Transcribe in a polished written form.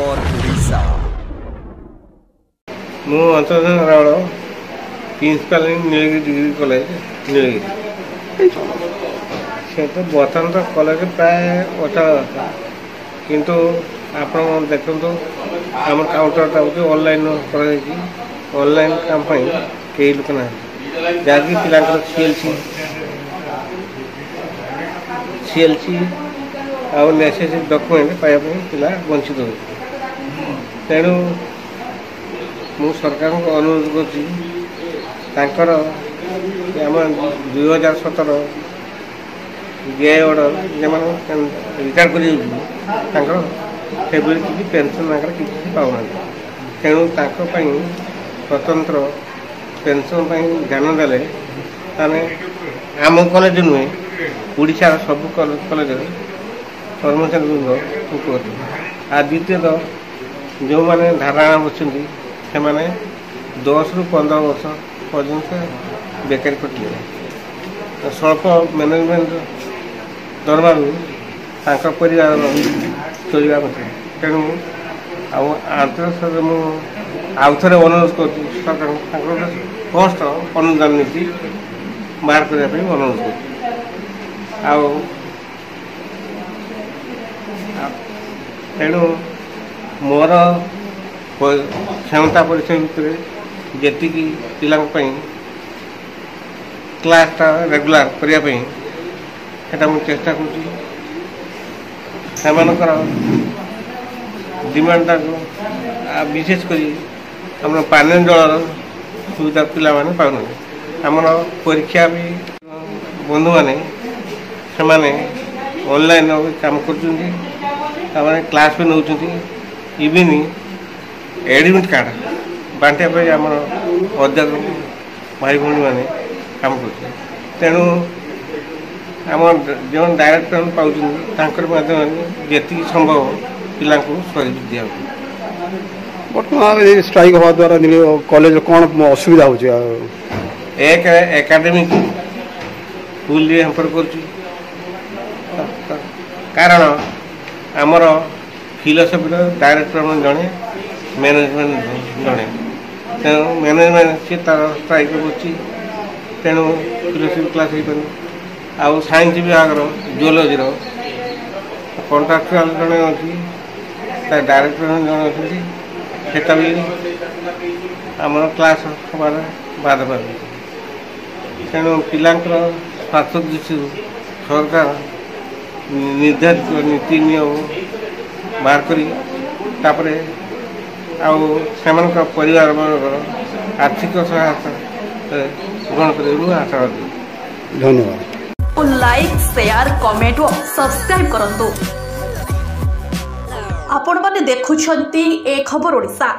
खबर ओडिशा। मु Antardhan Rawal principal Nilgiri degree college Nilgiri से तो बर्तमान तो कॉलेज प्राय अचल था किंतु आप देखो आम काउंटरटा हूँ ऑनलाइन ऑनलाइन काम कई लोक ना जहाँकि पिला सीएलसी आउ नेसेसरी डॉक्यूमेंट पाइबा पिला वंचित हो तेणु मु सरकार को अनुरोध कर आम 2017 जीआई ऑर्डर जो रिटायर कर किसी पेनसन किसी पाऊना तेणु स्वतंत्र पेनसन ध्यान देले आम कॉलेज नुहे ओडिशार सब कॉलेज कर्मचारी वृंद आ द्वितीय जो मैंने धारणा बच्चे से 10 ରୁ 15 वर्ष पर्यंत बेकारी कटिले स्वल्प मैनेजमेंट दरमा परिवार चलवा कथा तेणु आंतरिक आउ थे अनुरोध कर सरकार स्पष्ट अनुदान नीति बाहर करने अनुरोध कर तेणु मोर क्षमता परिचय भितर जी पिला क्लासटा रेगुलर करने मुझे चेष्टा कर डिमांडटा विशेषकर आम पानी जल सुविधा पिला पाऊना आमर परीक्षा भी बंधु मैंने ऑनलाइन काम कर क्लास भी नौ इवन एडमिट कार्ड बांटे आम अध्यापक भाई भाई मैंने काम कर तेणु आम जो डायरेक्टर पाँच जी संभव पिला सर्विस दिया बर्तमान स्ट्राइक हवा द्वारा कॉलेज कौन असुविधा हो एक एकेडमिक फुल हेम्पर कर कारण आमर फिलोसफी डायरेक्टर जड़े मैनेजमेंट जड़े तेणु मैनेजमेंट सी तार स्ट्राइक कर तेणु फिलोसफी क्लास हो पार आउ साइंस विभाग जियोलॉजी कंट्राक्चुआल जड़े अच्छी डायरेक्टर जड़े अच्छी सेटा भी आम क्लास हमारे बाद पार तेणु पिला स्वार्थ दृष्टि सरकार निर्धारित नीति नियम बाहर कर परिवार आर्थिक सहायता ग्रहण कर आशा धन्यवाद। लाइक शेयर कमेंट और सब्सक्राइब करंतु। आपण माने देखुछंती ए खबर ओडिशा।